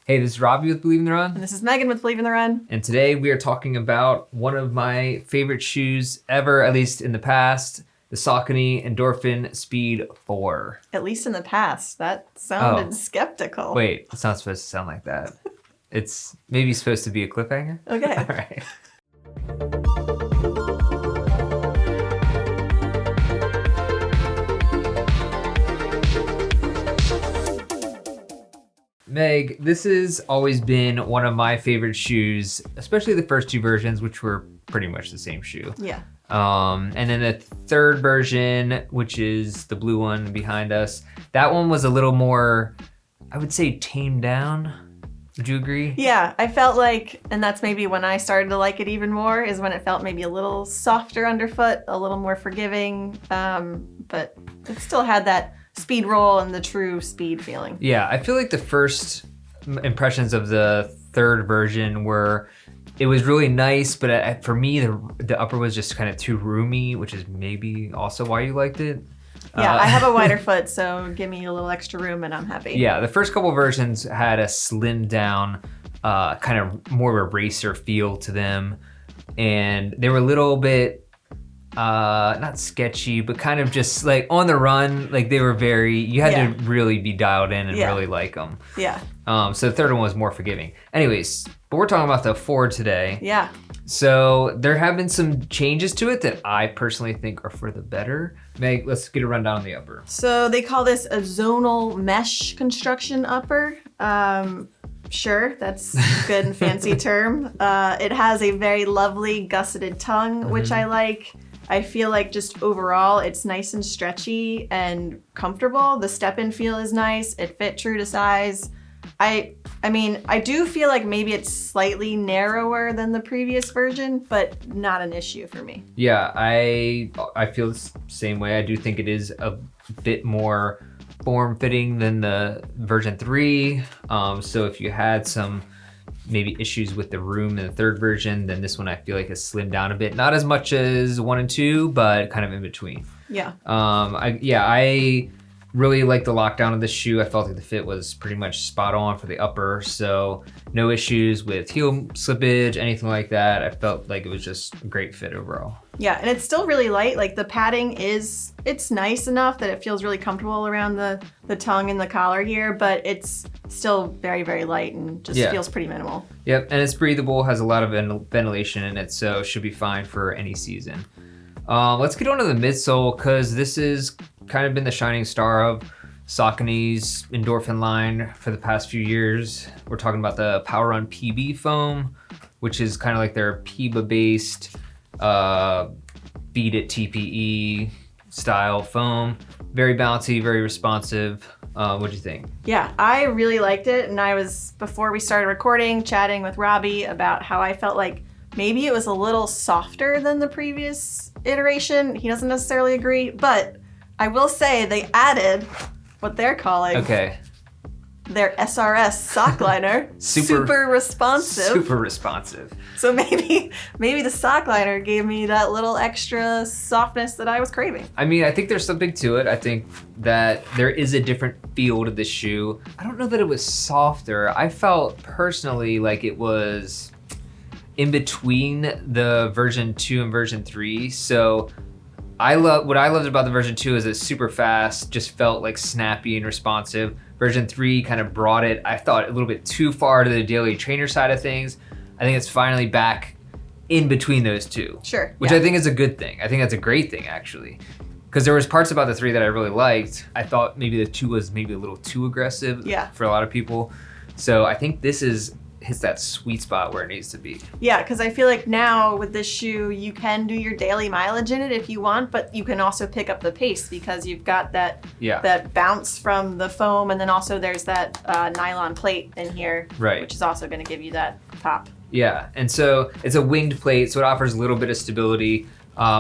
Hey, this is Robbie with Believe in the Run. And this is Megan with Believe in the Run. And today we are talking about one of my favorite shoes ever, at least in the past, the Saucony Endorphin Speed 4. At least in the past. That sounded skeptical. Wait, it's not supposed to sound like that. It's maybe supposed to be a cliffhanger. Okay. All right. Meg, this has always been one of my favorite shoes, especially the first two versions, which were pretty much the same shoe. Yeah. And then the third version, which is the blue one behind us, that one was a little more, I would say, tamed down. Would you agree? Yeah, I felt like, and that's maybe when I started to like it even more, is when it felt maybe a little softer underfoot, a little more forgiving, but it still had that speed roll and the true speed feeling. Yeah, I feel like the first impressions of the third version were, it was really nice, but for me, the upper was just kind of too roomy, which is maybe also why you liked it. Yeah, I have a wider foot, so give me a little extra room and I'm happy. Yeah, the first couple versions had a slimmed down, kind of more of a racer feel to them. And they were a little bit, not sketchy, but kind of just like on the run, like they were you had to really be dialed in and really like them. Yeah. So the third one was more forgiving. Anyways, but we're talking about the Ford today. Yeah. So there have been some changes to it that I personally think are for the better. Meg, let's get a rundown on the upper. So they call this a zonal mesh construction upper. Sure, that's a good and fancy term. It has a very lovely gusseted tongue, which I like. I feel like just overall, it's nice and stretchy and comfortable. The step-in feel is nice. It fit true to size. I mean, I do feel like maybe it's slightly narrower than the previous version, but not an issue for me. Yeah, I feel the same way. I do think it is a bit more form-fitting than the version 3. So if you had some maybe issues with the room in the third version, then this one I feel like has slimmed down a bit. Not as much as 1 and 2, but kind of in between. Yeah. I really like the lockdown of this shoe. I felt like the fit was pretty much spot on for the upper, so no issues with heel slippage, anything like that. I felt like it was just a great fit overall. Yeah, and it's still really light. Like the padding it's nice enough that it feels really comfortable around the tongue and the collar here, but it's still very, very light and just feels pretty minimal. Yep, and it's breathable, has a lot of ventilation in it, so it should be fine for any season. Let's get on to the midsole, because this has kind of been the shining star of Saucony's Endorphin line for the past few years. We're talking about the PWRRUN PB foam, which is kind of like their PBA-based Beat It TPE style foam. Very bouncy, very responsive. What'd you think? Yeah, I really liked it, and I was, before we started recording, chatting with Robbie about how I felt like maybe it was a little softer than the previous iteration. He doesn't necessarily agree, but I will say they added what they're calling their SRS sock liner. Super responsive. Super responsive. So maybe the sock liner gave me that little extra softness that I was craving. I mean, I think there's something to it. I think that there is a different feel to the shoe. I don't know that it was softer. I felt personally like it was in between the version 2 and version 3. So what I loved about the version 2 is it's super fast, just felt like snappy and responsive. Version 3 kind of brought it, I thought, a little bit too far to the daily trainer side of things. I think it's finally back in between those two. Sure. Which I think is a good thing. I think that's a great thing, actually. Because there was parts about the 3 that I really liked. I thought maybe the 2 was maybe a little too aggressive for a lot of people. So I think this hits that sweet spot where it needs to be. Yeah, because I feel like now with this shoe, you can do your daily mileage in it if you want, but you can also pick up the pace because you've got that bounce from the foam, and then also there's that nylon plate in here, which is also going to give you that pop. Yeah, and so it's a winged plate, so it offers a little bit of stability,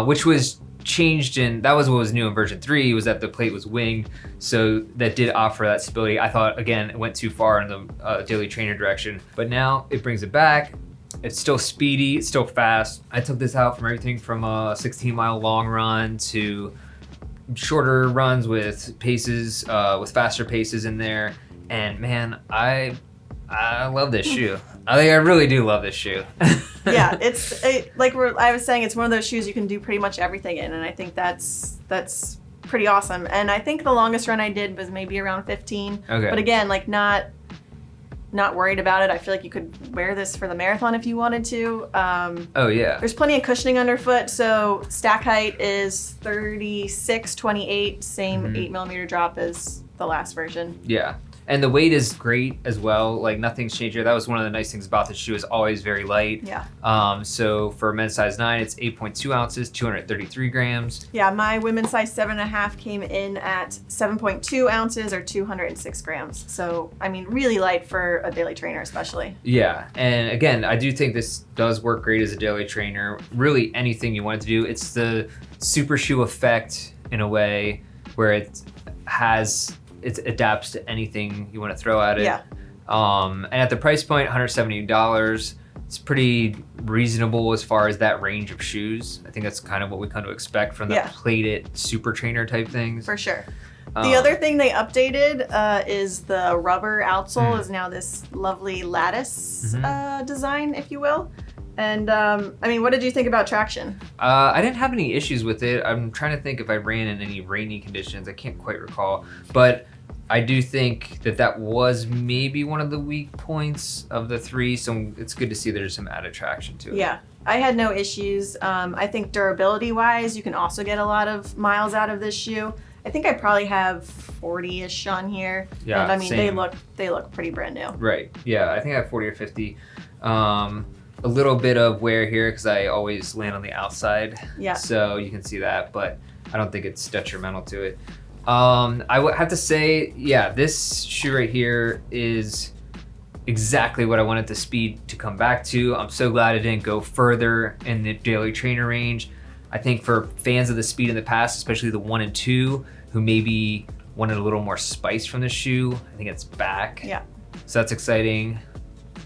which was changed that was what was new in version 3, was that the plate was winged, so that did offer that stability. I thought, again, it went too far in the daily trainer direction, but now it brings it back. It's still speedy, it's still fast. I took this out from everything from a 16-mile long run to shorter runs with paces, with faster paces in there, and man, I I love this shoe. I really do love this shoe. Yeah, I was saying, it's one of those shoes you can do pretty much everything in, and I think that's pretty awesome. And I think the longest run I did was maybe around 15. Okay. But again, like not worried about it. I feel like you could wear this for the marathon if you wanted to. Oh yeah. There's plenty of cushioning underfoot, so stack height is 36/28, same 8mm drop as the last version. Yeah. And the weight is great as well. Like nothing's changed here. That was one of the nice things about this shoe, is always very light. Yeah. So for men's size 9, it's 8.2 ounces, 233 grams. Yeah, my women's size 7.5 came in at 7.2 ounces or 206 grams. So, I mean, really light for a daily trainer, especially. Yeah. And again, I do think this does work great as a daily trainer. Really anything you want it to do. It's the super shoe effect in a way where it adapts to anything you want to throw at it. Yeah. And at the price point, $170, it's pretty reasonable as far as that range of shoes. I think that's kind of what we come to expect from the plated super trainer type things. For sure. The other thing they updated is the rubber outsole is now this lovely lattice design, if you will. And I mean, what did you think about traction? I didn't have any issues with it. I'm trying to think if I ran in any rainy conditions. I can't quite recall, but I do think that was maybe one of the weak points of the 3. So it's good to see there's some added traction to it. Yeah, I had no issues. I think durability wise, you can also get a lot of miles out of this shoe. I think I probably have 40-ish on here. Yeah, and I mean, same. they look pretty brand new. Right. Yeah, I think I have 40 or 50. A little bit of wear here because I always land on the outside. Yeah. So you can see that, but I don't think it's detrimental to it. I would have to say, yeah, this shoe right here is exactly what I wanted the Speed to come back to. I'm so glad it didn't go further in the daily trainer range. I think for fans of the Speed in the past, especially the 1 and 2, who maybe wanted a little more spice from the shoe, I think it's back. Yeah. So that's exciting.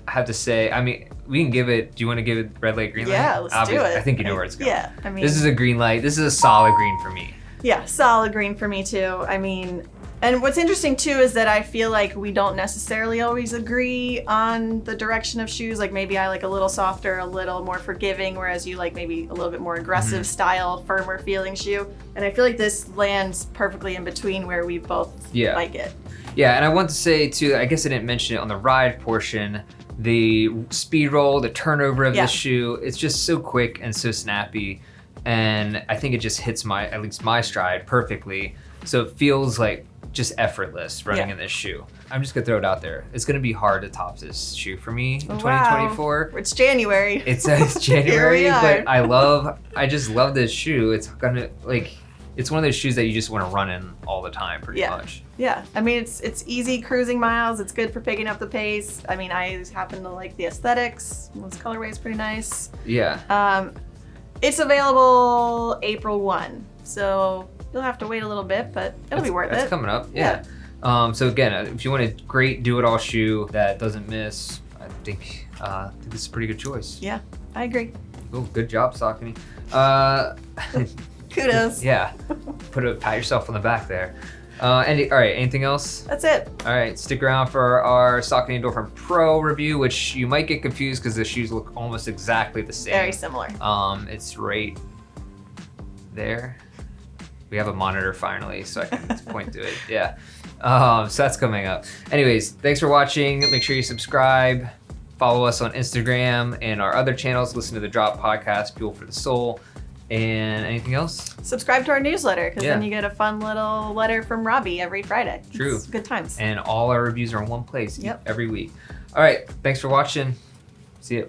I have to say, I mean, we can give it, do you want to give it red light, green light? Yeah, let's do it. I think you know where it's going. Yeah, I mean. This is a green light. This is a solid green for me. Yeah, solid green for me too. I mean, and what's interesting too is that I feel like we don't necessarily always agree on the direction of shoes. Like maybe I like a little softer, a little more forgiving, whereas you like maybe a little bit more aggressive style, firmer feeling shoe. And I feel like this lands perfectly in between where we both like it. Yeah, and I want to say too, I guess I didn't mention it on the ride portion, the speed roll, the turnover of this shoe, it's just so quick and so snappy. And I think it just hits at least my stride perfectly. So it feels like just effortless running in this shoe. I'm just gonna throw it out there. It's gonna be hard to top this shoe for me in 2024. It's January. It's January, but I just love this shoe. It's gonna it's one of those shoes that you just want to run in all the time pretty much. Yeah, I mean, it's easy cruising miles. It's good for picking up the pace. I mean, I happen to like the aesthetics. This colorway is pretty nice. Yeah. It's available April 1, so you'll have to wait a little bit, but it'll be worth it. It's coming up, yeah. So again, if you want a great do-it-all shoe that doesn't miss, I think this is a pretty good choice. Yeah, I agree. Oh, good job, Saucony. Kudos. Yeah, pat yourself on the back there. All right, anything else? That's it. All right, stick around for our Saucony Endorphin Pro review, which you might get confused because the shoes look almost exactly the same. Very similar. It's right there. We have a monitor finally, so I can point to it. Yeah. So that's coming up. Anyways, thanks for watching. Make sure you subscribe. Follow us on Instagram and our other channels. Listen to the Drop Podcast, Fuel for the Soul. And anything else? Subscribe to our newsletter, because then you get a fun little letter from Robbie every Friday. True. It's good times. And all our reviews are in one place every week. All right. Thanks for watching. See you.